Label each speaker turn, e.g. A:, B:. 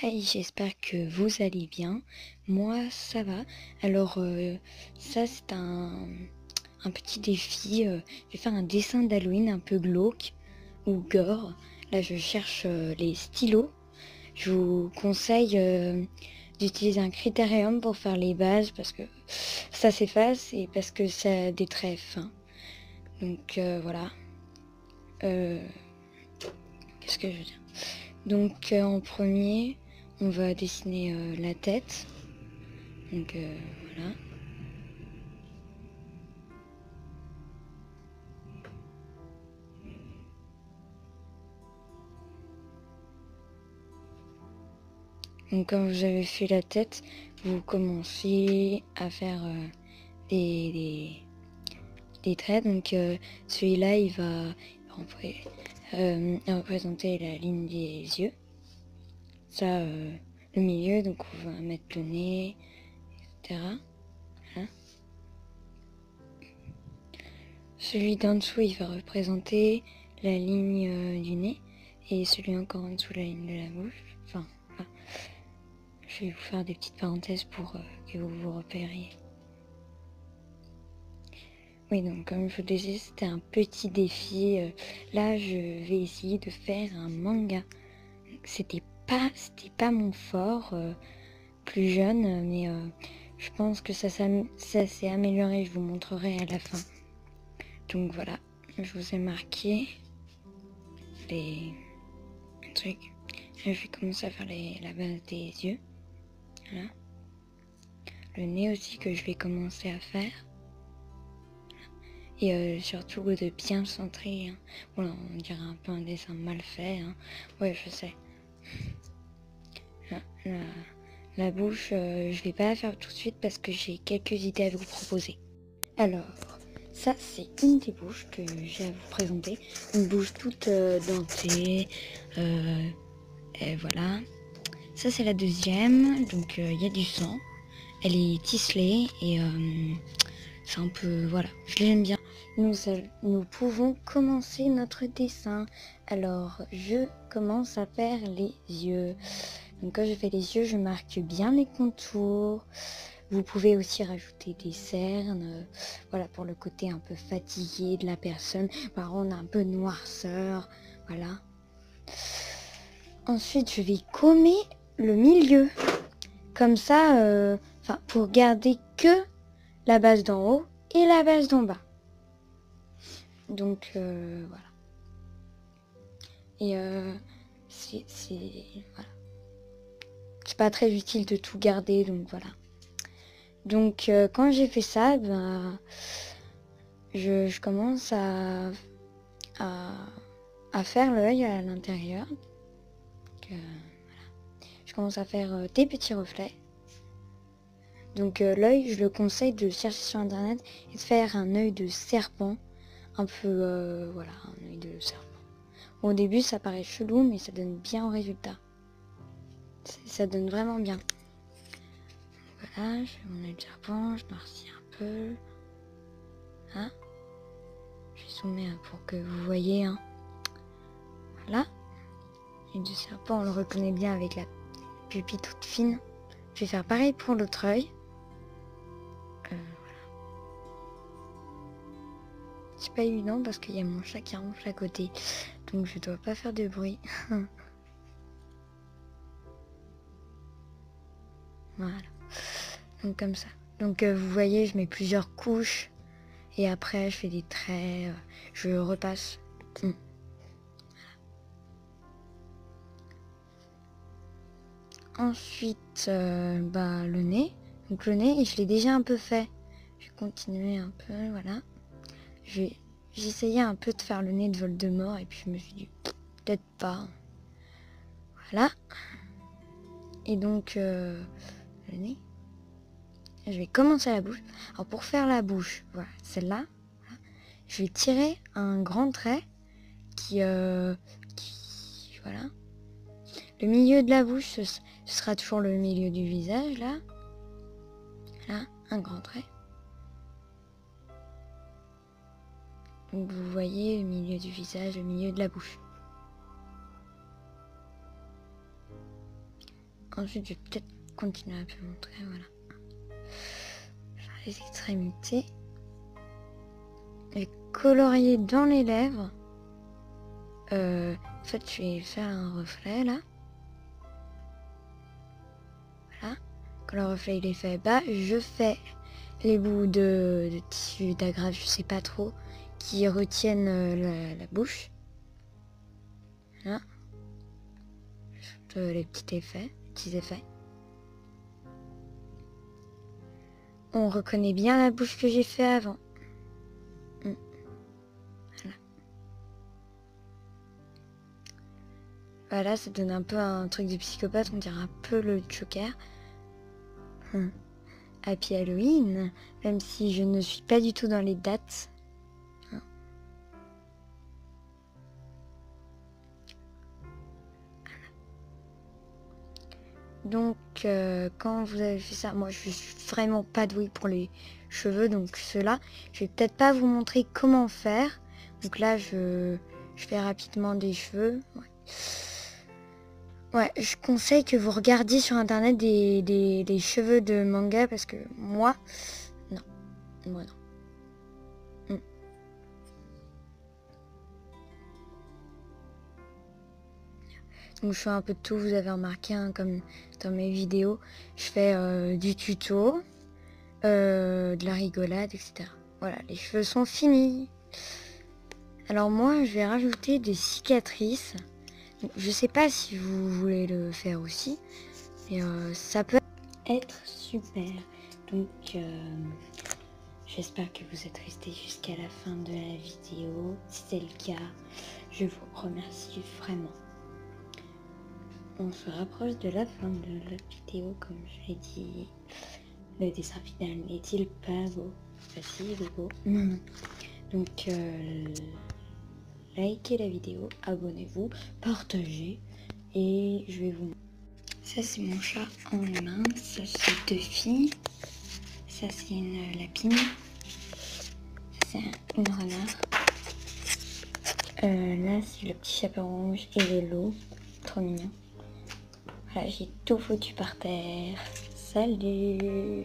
A: Hey, j'espère que vous allez bien. Moi, ça va. Alors, ça, c'est un petit défi. Je vais faire un dessin d'Halloween un peu glauque ou gore. Là, je cherche les stylos. Je vous conseille d'utiliser un critérium pour faire les bases parce que ça s'efface et parce que ça a des traits fins. Donc, voilà. Qu'est-ce que je veux dire? Donc, en premier, on va dessiner la tête. Donc voilà. Donc quand vous avez fait la tête, vous commencez à faire des traits. Donc celui-là, il va représenter la ligne des yeux. Ça, le milieu, donc on va mettre le nez, etc. Voilà. Celui d'en dessous, il va représenter la ligne du nez. Et celui encore en dessous, la ligne de la bouche. Enfin, voilà. Je vais vous faire des petites parenthèses pour que vous vous repériez. Oui, donc comme je vous disais, c'était un petit défi. Là, je vais essayer de faire un manga. C'était pas mon fort plus jeune, mais je pense que ça s'est amélioré. Je vous montrerai à la fin. Donc voilà, je vous ai marqué les trucs. Je vais commencer à faire la base des yeux. Voilà. Le nez aussi que je vais commencer à faire. Et surtout de bien centrer. Hein. Voilà, on dirait un peu un dessin mal fait. Hein. Ouais, je sais. La bouche, je vais pas la faire tout de suite parce que j'ai quelques idées à vous proposer. Alors, ça c'est une des bouches que j'ai à vous présenter. Une bouche toute dentée. Et voilà. Ça c'est la deuxième. Donc il y a du sang. Elle est tisselée et c'est un peu... Voilà, je l'aime bien. Nous pouvons commencer notre dessin. Alors, je commence à faire les yeux. Donc quand je fais les yeux, je marque bien les contours. Vous pouvez aussi rajouter des cernes. Voilà, pour le côté un peu fatigué de la personne. Par contre, on a un peu de noirceur. Voilà. Ensuite, je vais gommer le milieu. Comme ça, pour garder que la base d'en haut et la base d'en bas. Donc voilà. Et voilà. C'est pas très utile de tout garder, donc voilà. Donc quand j'ai fait ça, ben, je commence à faire l'œil à l'intérieur. Voilà. Je commence à faire des petits reflets. Donc l'œil, je le conseille de chercher sur internet et de faire un œil de serpent. Un peu, voilà, un œil de serpent. Au début, ça paraît chelou, mais ça donne bien au résultat. Ça donne vraiment bien. Voilà, je fais mon œil de serpent, je noircis un peu. Hein, je vais zoomer pour que vous voyez. Hein. Voilà. L'œil de serpent, on le reconnaît bien avec la pupille toute fine. Je vais faire pareil pour l'autre œil. Voilà. C'est pas évident parce qu'il y a mon chat qui ronfle à côté. Donc je dois pas faire de bruit. Voilà. Donc comme ça. Donc vous voyez, je mets plusieurs couches. Et après, je fais des traits. Je repasse. Ensuite, le nez. Donc le nez, je l'ai déjà un peu fait. Je vais continuer un peu, voilà. J'essayais un peu de faire le nez de Voldemort et puis je me suis dit, peut-être pas. Voilà. Et donc, le nez. Je vais commencer la bouche. Alors pour faire la bouche, voilà, celle-là, voilà, je vais tirer un grand trait voilà. Le milieu de la bouche, ce sera toujours le milieu du visage, là. Là, un grand trait. Donc vous voyez le milieu du visage, le milieu de la bouche. Ensuite, je vais peut-être continuer à vous montrer, voilà. Faire les extrémités. Et colorier dans les lèvres. En fait, je vais faire un reflet, là. Voilà. Quand le reflet il est fait, bah, je fais les bouts de tissu d'agrafe, je sais pas trop, qui retiennent la bouche. Voilà. Juste les petits effets. On reconnaît bien la bouche que j'ai fait avant. Voilà. Voilà, ça donne un peu un truc de psychopathe, on dirait un peu le Joker. Happy Halloween, même si je ne suis pas du tout dans les dates. Donc quand vous avez fait ça, moi je suis vraiment pas douée pour les cheveux, donc ceux-là, je vais peut-être pas vous montrer comment faire. Donc là je fais rapidement des cheveux. Ouais, je conseille que vous regardiez sur internet des cheveux de manga parce que moi non. Donc je fais un peu de tout, vous avez remarqué, hein, comme dans mes vidéos, je fais du tuto, de la rigolade, etc. Voilà, les cheveux sont finis. Alors moi, je vais rajouter des cicatrices. Donc, je sais pas si vous voulez le faire aussi, mais ça peut être super. Donc j'espère que vous êtes restés jusqu'à la fin de la vidéo. Si c'est le cas, je vous remercie vraiment. On se rapproche de la fin de la vidéo, comme je l'ai dit. Le dessin final n'est-il pas beau? Si, il est beau. Donc, likez la vidéo, abonnez-vous, partagez. Et je vais vous... Ça, c'est mon chat en main. Ça, c'est 2 filles. Ça, c'est une lapine. Ça, c'est une renard. Là, c'est le petit chaperon rouge et vélo. Trop mignon. Voilà, j'ai tout foutu par terre. Salut!